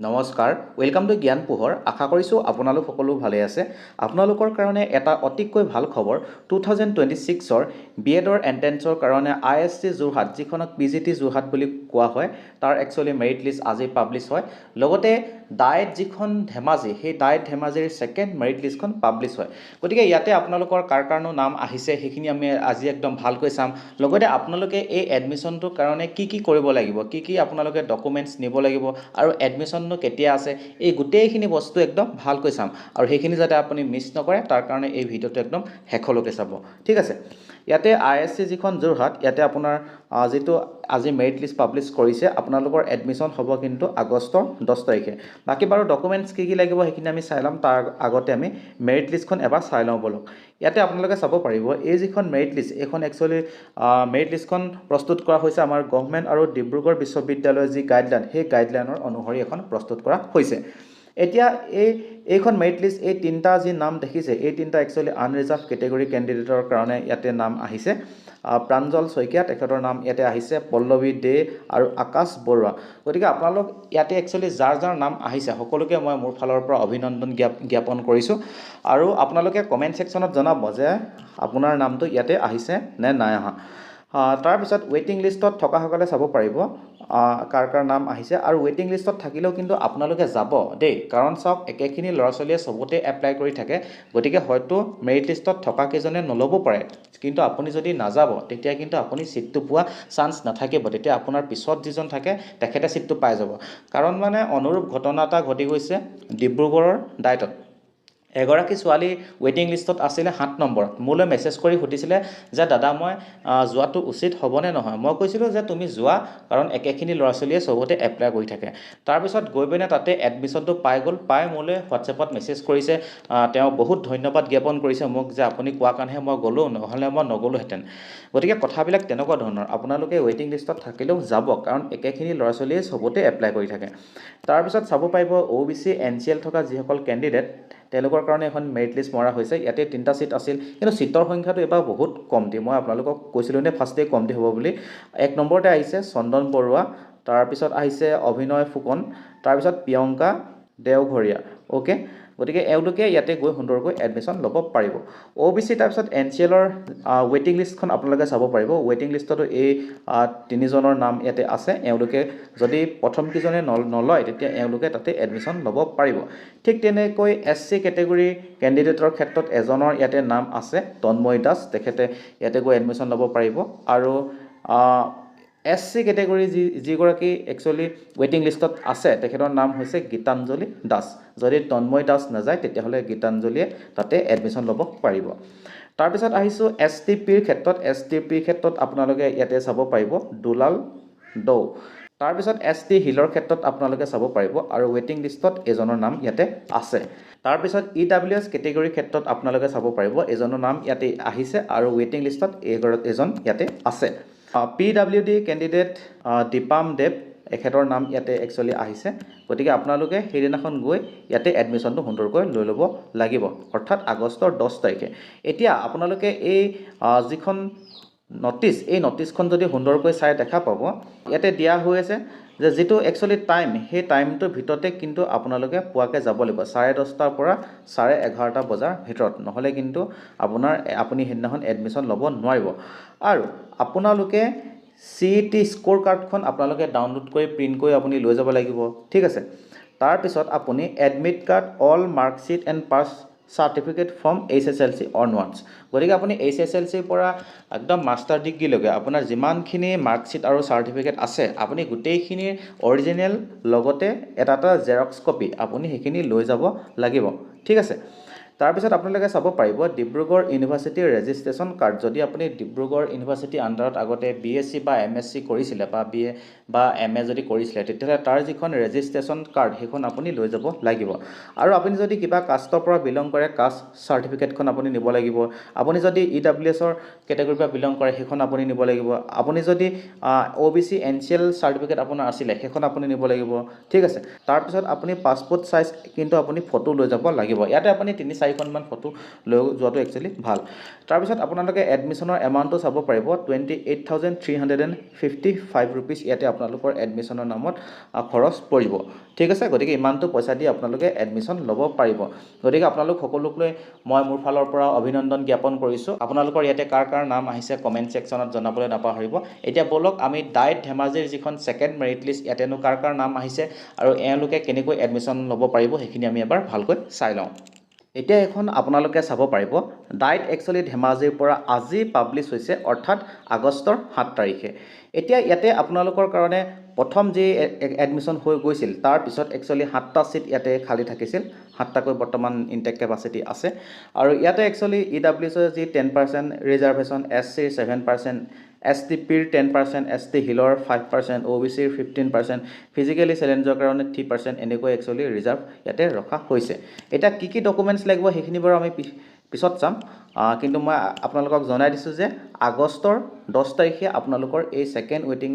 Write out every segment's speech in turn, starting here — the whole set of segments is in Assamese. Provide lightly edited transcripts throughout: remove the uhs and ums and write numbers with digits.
নমস্কাৰ ওয়েলকাম টু জ্ঞান পোহৰ আশা কৰিছোঁ আপোনালোক সকলো ভালে আছে আপোনালোকৰ কাৰণে এটা অতিকৈ ভাল খবৰ 2026ৰ বিএডৰ এন্ট্ৰেন্সৰ কাৰণে আইএসচি যোৰহাট যিখনক পিজিটি যোৰহাট বুলি কোৱা হয় তাৰ একচুয়ালি মেৰিট লিষ্ট আজি পাব্লিছ হয় লগতে ডায়েট যিখন ধেমাজি সেই ডায়েট ধেমাজিৰ সেকেন্ড মেৰিট লিষ্টখন পাব্লিছ হয় গতিকে ইয়াতে আপোনালোকৰ কাৰ কাৰনো নাম আহিছে সেইখিনি আমি আজি একদম ভালকৈ চাম লগতে আপোনালোকে এই এডমিশনটোৰ কাৰণে কি কৰিব লাগিব কি আপোনালোকে ডকুমেন্টছ নিব লাগিব আৰু এডমিশন কেতিয়া আছে এই গোটেইখিনি বস্তু একদম ভালকৈ চাম আৰু সেইখিনি যাতে আপুনি মিছ নকৰে তাৰ কাৰণে এই ভিডিওটো একদম হেকলৈকে চাব ঠিক আছে ইয়াতে আইএসচি যিখন যোৰহাট ইয়াতে আপোনাৰ যেটো আজি মেৰিট লিষ্ট পাব্লিছ কৰিছে আপোনালোকৰ এডমিশন হ'ব কিন্তু আগষ্টৰ 10 তাৰিখে বাকি বাৰু ডকুমেন্টছ কি লাগিব সেইখিনি আমি চাই লম তাৰ আগতে আমি মেৰিট লিষ্টখন এবাৰ চাই লওঁ বলক ইয়াতে আপোনালোকে চাব পাৰিব এই যিখন মেৰিট লিষ্ট এখন একচুয়ালি মেৰিট লিষ্টখন প্ৰস্তুত কৰা হৈছে আমাৰ গভৰ্ণমেণ্ট আৰু ডিব্ৰুগড় বিশ্ববিদ্যালয়ৰ যি গাইডলাইন সেই গাইডলাইনৰ অনুসৰি এখন প্ৰস্তুত কৰা হৈছে এতিয়া এইখন মেৰিট লিষ্ট এই তিনটা যি নাম দেখিছে এই তিনটা একচুয়ালি আনৰিজাৰ্ভ ক্যাটেগৰি ক্যান্ডিডেটৰ কাৰণে ইয়াতে নাম আহিছে প্ৰাঞ্জল শইকীয়া তেখেতৰ নাম ইয়াতে আহিছে পল্লৱী দে আৰু আকাশ বৰুৱা গতিকে আপোনালোক ইয়াতে একচুয়ালি যাৰ নাম আহিছে সকলোকে মই মোৰ ফালৰ পৰা অভিনন্দন জ্ঞাপন কৰিছো আৰু আপোনালোকে কমেন্ট সেকশনত জনাব যে আপোনাৰ নামটো ইয়াতে আহিছে নে নাই আহা তাৰ পিছত ওয়েটিং লিষ্টত থকা সকলে চাব পাৰিব কাৰ নাম আহিছে আৰু ওয়েটিং লিষ্টত থাকিলেও কিন্তু আপোনালোকে যাব দেই কাৰণ চাওক একেখিনি লৰাছলিয়ে সবতে এপ্লাই কৰি থাকে গতিকে হয়তো মেৰিট লিষ্টত থকা কেজনে নলব পাৰে কিন্তু আপুনি যদি নাযাব তেতিয়া কিন্তু আপুনি সিটটো পোৱা চান্স নাথাকিব তেতিয়া আপোনাৰ পিছত যিজন থাকে তেখেতে সিটটো পাই যাব কাৰণ মানে অনুৰূপ ঘটনা এটা ঘটি গৈছে ডিব্ৰুগড়ৰ ডাইটত এগৰাকী ছোৱালী ওয়েটিং লিষ্টত আছিলে 7 নম্বৰত মোলৈ মেছেজ কৰি সুধিছিলে যে দাদা মই যোৱাটো উচিত হ'বনে নহয় মই কৈছিলো যে তুমি যোৱা কাৰণ একেখিনি লৰাছলিয়ে সবতে এপ্লাই কৰি থাকে তাৰ পিছত গৈ পিনে তাতে এডমিশনটো পাই গল পাই মোলৈ হোৱাটছএপত মেছেজ কৰিছে তেওঁ বহুত ধন্যবাদ জ্ঞাপন কৰিছে মোক যে আপুনি কোৱা কাৰণেহে মই গলো নহলে মই নগলোহেতেন গতিকে কথাবিলাক তেনেকুৱা ধৰণৰ আপোনালোকে ওয়েটিং লিষ্টত থাকিলেও যাব কাৰণ একেখিনি লৰাছলিয়ে সবতে এপ্লাই কৰি থাকে তাৰ পিছত চাব পাৰিব ওবিসি এনসিএল থকা যিসকল ক্যান্ডিডেট তেওঁলোকৰ কাৰণে এখন মেৰিট লিষ্ট মৰা হৈছে ইয়াতে তিনটা সিট আছিল কিন্তু সিটৰ সংখ্যাটো এবাৰ বহুত কম দি মই আপোনালোকক কৈছিলো নে ফাৰ্ষ্টে কম দি হ'ব বুলি এক নম্বৰতে আহিছে চন্দন বৰুৱা তাৰ পিছত আহিছে অভিনয় ফুকন তাৰ পিছত প্ৰিয়ংকা দেওঘৰীয়া ওকে গতিকে এওঁলোকে ইয়াতে গৈ সুন্দৰকৈ এডমিশন ল'ব পাৰিব ওবিসি তাৰ পিছত এনসিএলৰ ওয়েটিং লিষ্টখন আপোনালোকে চাব পাৰিব ওয়েটিং লিষ্টটো এই তিনিজনৰ নাম ইয়াতে আছে এওঁলোকে যদি প্ৰথম কিজনে নলয় তেতিয়া এওঁলোকে তাতে এডমিশন ল'ব পাৰিব ঠিক তেনেকৈ এসসি ক্যাটেগৰি ক্যান্ডিডেটৰ ক্ষেত্ৰত এজনৰ ইয়াতে নাম আছে তন্ময় দাস তেখেতে ইয়াতে গৈ এডমিশন ল'ব পাৰিব আৰু এসসি ক্যাটেগৰি যিগৰাকী একচুয়ালি ওয়েটিং লিষ্টত আছে তেখেতৰ নাম হৈছে গীতাঞ্জলি দাস যদি তন্ময় দাস নাযায় তেতিয়া হলে গীতাঞ্জলিয়ে তাতে এডমিশন ল'ব পাৰিব তাৰ পিছত আহিছো এসটিপিৰ ক্ষেত্ৰত আপোনালোকে ইয়াতে চাব পাৰিব দুলাল দৌ তাৰ পিছত এসটি হিলৰ ক্ষেত্ৰত আপোনালোকে চাব পাৰিব আৰু ওয়েটিং লিষ্টত এজনৰ নাম ইয়াতে আছে তাৰ পিছত ইডব্লিউএছ ক্যাটেগৰি ক্ষেত্ৰত আপোনালোকে চাব পাৰিব এজনৰ নাম ইয়াতে আহিছে আৰু ওয়েটিং লিষ্টত এজন ইয়াতে আছে পিডব্লিউডি ক্যান্ডিডেট দীপাম দেৱ এখেতৰ নাম ইয়াতে একচুয়ালি আহিছে গতিকে আপোনালোকে সেইদিনাখন গৈ ইয়াতে এডমিশনটো সুন্দৰকৈ লৈ ল'ব লাগিব অৰ্থাৎ আগষ্টৰ 10 তাৰিখে এতিয়া আপোনালোকে এই যিখন নটিচ এই নটিচখন যদি সুন্দৰকৈ চাই দেখা পাব ইয়াতে দিয়া হৈ আছে যে যেটো একচুয়ালি টাইম সেই টাইমটোৰ ভিতৰতে কিন্তু আপোনালোকে পুৱাকে যাব লাগিব 10:30 পৰা 11:30 বজাৰ ভিতৰত নহলে কিন্তু আপুনি হেদিনাখন এডমিশন ল'ব নোৱাৰিব আৰু আপোনালোকে সিটি স্কোৰ কাৰ্ডখন আপোনালোকে ডাউনলোড কৰি প্ৰিন্ট কৰি আপুনি লৈ যাব লাগিব ঠিক আছে তাৰ পিছত আপুনি admit card all marksheet and pass certificate from HSLC onwards গতিকে আপুনি HSLC পৰা একদম মাষ্টাৰ ডিগ্ৰী লগে আপোনাৰ যিমানখিনি মাৰ্কশিট আৰু সাৰ্টিফিকেট আছে আপুনি গোটেইখিনি অৰিজিনাল লগতে এটা জেৰক্স কপি আপুনি সেইখিনি লৈ যাব লাগিব ঠিক আছে তাৰ পিছত আপোনালোকে চাব পাৰিব ডিব্ৰুগড় ইউনিভাৰ্সিটিৰ ৰেজিষ্ট্ৰেচন কাৰ্ড যদি আপুনি ডিব্ৰুগড় ইউনিভাৰ্সিটি আন্ডাৰত আগতে বিএসসি বা এমএসসি কৰিছিলে বা বিএ বা এমএ যদি কৰিছিলে তেতিয়া তাৰ যিখন ৰেজিষ্ট্ৰেচন কাৰ্ড সেইখন আপুনি লৈ যাব লাগিব আৰু আপুনি যদি কিবা কাষ্টৰ পৰা বিলং কৰে কাষ্ট সাৰ্টিফিকেটখন আপুনি নিব লাগিব আপুনি যদি ইডব্লিউএছৰ ক্যাটেগৰিৰ পৰা বিলং কৰে সেইখন আপুনি নিব লাগিব আপুনি যদি ওবিসি এনসিএল সাৰ্টিফিকেট আপোনাৰ আছিল সেইখন আপুনি নিব লাগিব ঠিক আছে তাৰ পিছত আপুনি পাসপোৰ্ট সাইজ কিন্তু আপুনি ফটো লৈ যাব লাগিব ইয়াতে আপুনি 3-4 4খনমান ফটো লৈ যোৱাটো একচুৱেলি ভাল তাৰপিছত আপোনালোকে এডমিশ্যনৰ এমাউণ্টটো চাব পাৰিব 28,355 ৰুপিজ ইয়াতে আপোনালোকৰ এডমিশ্যনৰ নামত খৰচ পৰিব ঠিক আছে গতিকে ইমানটো পইচা দি আপোনালোকে এডমিশ্যন ল'ব পাৰিব গতিকে আপোনালোক সকলোলৈ মই মোৰ ফালৰ পৰা অভিনন্দন জ্ঞাপন কৰিছোঁ আপোনালোকৰ ইয়াতে কাৰ কাৰ নাম আহিছে কমেণ্ট ছেকশ্যনত জনাবলৈ নাপাহৰিব এতিয়া বলক আমি ডাইট ধেমাজিৰ যিখন ছেকেণ্ড মেৰিট লিষ্ট ইয়াতেনো কাৰ কাৰ নাম আহিছে আৰু এওঁলোকে কেনেকৈ এডমিশ্যন ল'ব পাৰিব সেইখিনি আমি এবাৰ ভালকৈ চাই লওঁ এতিয়া এখন আপোনালোকে চাব পাৰিব ডাইট একচুৱেলি ধেমাজিৰ পৰা আজি পাব্লিছ হৈছে অৰ্থাৎ আগষ্টৰ 7 তাৰিখে এতিয়া ইয়াতে আপোনালোকৰ কাৰণে প্ৰথম যে এডমিশ্যন হৈ গৈছিল তাৰ পিছত একচুৱেলি 7টা সিট ইয়াতে খালী থাকিছিল 7টাকৈ বৰ্তমান ইনটেক কেপাচিটি আছে আৰু ইয়াতে একচুৱেলি ইডব্লিউএছৰ যি 10% ৰিজাৰ্ভেশ্যন এছচিৰ 7% এছটিপিৰ 10% এছটি হিলৰ 5% OBCৰ 15% ফিজিকেলি চেলেঞ্জৰ কাৰণে 3% এনেকৈ একচুৱেলি ৰিজাৰ্ভ ইয়াতে ৰখা হৈছে এতিয়া কি ডকুমেণ্টছ লাগিব সেইখিনি বাৰু আমি পিছত চাম কিন্তু মই আপোনালোকক জনাই দিছোঁ যে আগষ্টৰ 10 তাৰিখে আপোনালোকৰ এই ছেকেণ্ড ৱেটিং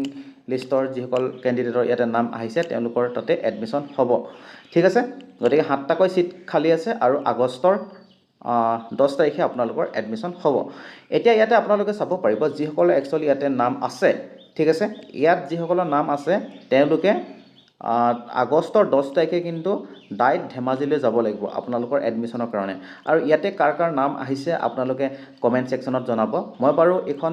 লিষ্টৰ যিসকল কেণ্ডিডেটৰ ইয়াতে নাম আহিছে তেওঁলোকৰ তাতে এডমিশ্যন হ'ব ঠিক আছে গতিকে 7টাকৈ সিট খালী আছে আৰু আগষ্টৰ 10 তাৰিখে আপোনালোকৰ এডমিশ্যন হ'ব এতিয়া ইয়াতে আপোনালোকে চাব পাৰিব যিসকলৰ একচুৱেলি ইয়াতে নাম আছে ঠিক আছে ইয়াত যিসকলৰ নাম আছে তেওঁলোকে আগষ্টৰ 10 তাৰিখে কিন্তু ডাইট ধেমাজিলৈ যাব লাগিব আপোনালোকৰ এডমিশ্যনৰ কাৰণে আৰু ইয়াতে কাৰ কাৰ নাম আহিছে আপোনালোকে কমেণ্ট ছেকশ্যনত জনাব মই বাৰু এখন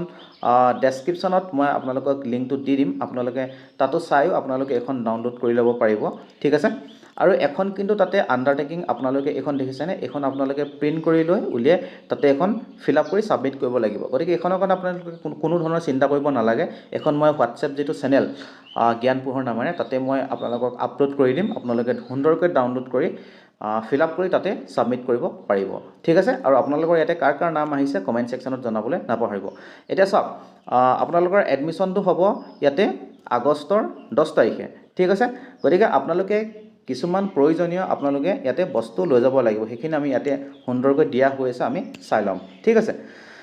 ডেছক্ৰিপশ্যনত মই আপোনালোকক লিংকটো দি দিম আপোনালোকে তাতো চাইও আপোনালোকে এখন ডাউনলোড কৰি ল'ব পাৰিব ঠিক আছে আৰু এখন কিন্তু তাতে আণ্ডাৰটেকিং আপোনালোকে এখন দেখিছেনে এখন আপোনালোকে প্ৰিণ্ট কৰি লৈ উলিয়াই তাতে এখন ফিল আপ কৰি ছাবমিট কৰিব লাগিব গতিকে এখনৰ কাৰণে আপোনালোকে কোনো ধৰণৰ চিন্তা কৰিব নালাগে এখন মই হোৱাটছএপ যিটো চেনেল জ্ঞান পোহৰ নামেৰে তাতে মই আপোনালোকক আপলোড কৰি দিম আপোনালোকে সুন্দৰকৈ ডাউনলোড কৰি ফিল আপ কৰি তাতে ছাবমিট কৰিব পাৰিব ঠিক আছে আৰু আপোনালোকৰ ইয়াতে কাৰ কাৰ নাম আহিছে কমেণ্ট ছেকশ্যনত জনাবলৈ নাপাহৰিব এতিয়া চাওক আপোনালোকৰ এডমিশ্যনটো হ'ব ইয়াতে আগষ্টৰ 10 তাৰিখে ঠিক আছে গতিকে আপোনালোকে কিছুমান প্ৰয়োজনীয় আপোনালোকে ইয়াতে বস্তু লৈ যাব লাগিব সেইখিনি আমি ইয়াতে সুন্দৰকৈ দিয়া হৈ আছে আমি চাই ল'ম ঠিক আছে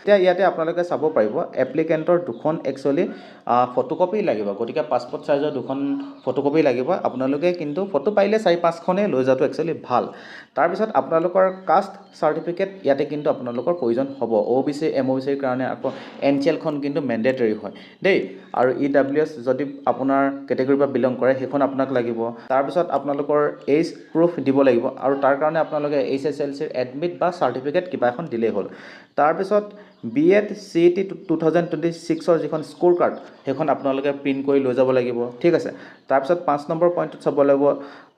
এতিয়া ইয়াতে আপোনালোকে চাব পাৰিব এপ্লিকেণ্টৰ দুখন একচুৱেলি ফটোকপি লাগিব গতিকে পাছপোৰ্ট সাইজৰ দুখন ফটোকপি লাগিব আপোনালোকে কিন্তু ফটো পাৰিলে 4-5খনে লৈ যোৱাটো একচুৱেলি ভাল তাৰপিছত আপোনালোকৰ কাষ্ট চাৰ্টিফিকেট ইয়াতে কিন্তু আপোনালোকৰ প্ৰয়োজন হ'ব OBC MOBCৰ কাৰণে আকৌ NCLখন কিন্তু মেণ্ডেটৰী হয় দেই আৰু EWS যদি আপোনাৰ কেটেগৰীৰ পৰা বিলং কৰে সেইখন আপোনাক লাগিব তাৰপিছত আপোনালোকৰ এজ প্ৰুফ দিব লাগিব আৰু তাৰ কাৰণে আপোনালোকে HSLCৰ এডমিট বা চাৰ্টিফিকেট কিবা এখন দিলেই হ'ল তাৰপিছত BEd CET 2026ৰ যিখন স্ক'ৰ কাৰ্ড সেইখন আপোনালোকে প্ৰিণ্ট কৰি লৈ যাব লাগিব ঠিক আছে তাৰপিছত 5 নম্বৰ পইণ্টত চাব লাগিব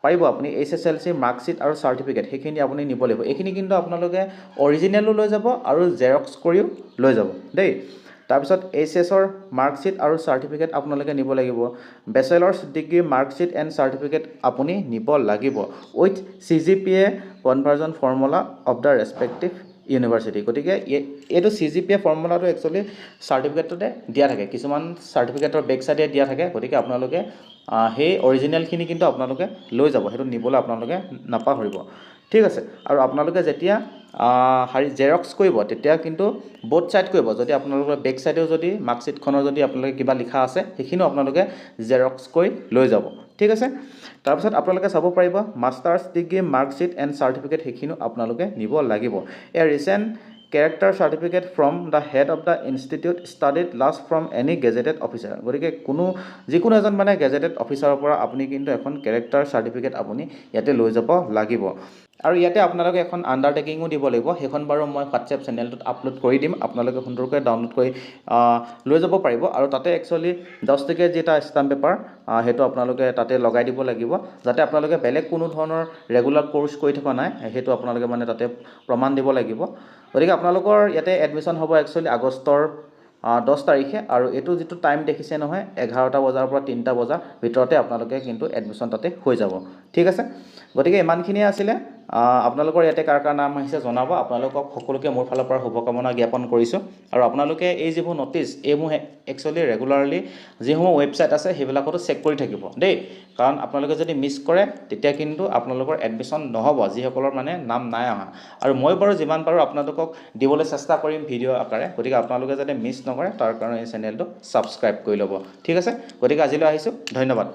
পাৰিব আপুনি HSLC মাৰ্কশ্বিট আৰু চাৰ্টিফিকেট সেইখিনি আপুনি নিব লাগিব এইখিনি কিন্তু আপোনালোকে অৰিজিনেলো লৈ যাব আৰু জেৰক্স কৰিও লৈ যাব দেই তাৰপিছত HSৰ মাৰ্কশ্বিট আৰু চাৰ্টিফিকেট আপোনালোকে নিব লাগিব bachelor's degree marksheet and certificate আপুনি নিব লাগিব with CGPA conversion formula of the respective university গতিকে এইটো CGPA ফৰ্মুলাটো একচুৱেলি চাৰ্টিফিকেটতে দিয়া থাকে কিছুমান চাৰ্টিফিকেটৰ বেক চাইডে দিয়া থাকে গতিকে আপোনালোকে সেই অৰিজিনেলখিনি কিন্তু আপোনালোকে লৈ যাব সেইটো নিবলৈ আপোনালোকে নাপাহৰিব ঠিক আছে আৰু আপোনালোকে যেতিয়া জেৰক্স কৰিব তেতিয়া কিন্তু বোথ সাইড কৰিব যদি আপোনালোকৰ বেক সাইডেও যদি মাৰ্কশ্বিটখনৰ যদি আপোনালোকে কিবা লিখা আছে সেইখিনিও আপোনালোকে জেৰক্স কৰি লৈ যাব ঠিক আছে তাৰপিছত আপোনালোকে চাব পাৰিব master's degree marksheet and certificate সেইখিনিও আপোনালোকে নিব লাগিব a recent character certificate from the head of the institute studied last from any gazetted officer গতিকে যিকোনো এজন মানে গেজেটেড অফিচাৰৰ পৰা আপুনি কিন্তু এখন কেৰেক্টাৰ চাৰ্টিফিকেট আপুনি ইয়াতে লৈ যাব লাগিব আৰু ইয়াতে আপোনালোকে এখন আণ্ডাৰটেকিঙো দিব লাগিব সেইখন বাৰু মই হোৱাটছএপ চেনেলটোত আপলোড কৰি দিম আপোনালোকে সুন্দৰকৈ ডাউনলোড কৰি লৈ যাব পাৰিব আৰু তাতে একচুৱেলি 10 টকীয়া যেটা ষ্টাম্প পেপাৰ সেইটো আপোনালোকে তাতে লগাই দিব লাগিব যাতে আপোনালোকে বেলেগ কোনো ধৰণৰ ৰেগুলাৰ কোৰ্স কৰি থকা নাই সেইটো আপোনালোকে মানে তাতে প্ৰমাণ দিব লাগিব গতিকে আপোনালোকৰ ইয়াতে এডমিশ্যন হ'ব একচুৱেলি আগষ্টৰ 10 তাৰিখে আৰু এইটো যিটো টাইম দেখিছে নহয় 11টা বজাৰ পৰা 3টা বজাৰ ভিতৰতে আপোনালোকে কিন্তু এডমিশ্যন তাতে হৈ যাব ঠিক আছে গতিকে ইমানখিনিয়ে আছিলে আপোনালোকৰ ইয়াতে কাৰ কাৰ নাম আহিছে জনাব আপোনালোকক সকলোকে মোৰ ফালৰ পৰা শুভকামনা জ্ঞাপন কৰিছোঁ আৰু আপোনালোকে এই যিবোৰ নটিচ এইবোৰ একচুৱেলি ৰেগুলাৰলি যিসমূহ ৱেবছাইট আছে সেইবিলাকতো চেক কৰি থাকিব দেই কাৰণ আপোনালোকে যদি মিছ কৰে তেতিয়া কিন্তু আপোনালোকৰ এডমিশ্যন নহ'ব যিসকলৰ মানে নাম নাই অহা আৰু মই বাৰু যিমান পাৰোঁ আপোনালোকক দিবলৈ চেষ্টা কৰিম ভিডিঅ' আকাৰে গতিকে আপোনালোকে যাতে মিছ নকৰে তাৰ কাৰণে এই চেনেলটো ছাবস্ক্ৰাইব কৰি ল'ব ঠিক আছে গতিকে আজিলৈ আহিছোঁ ধন্যবাদ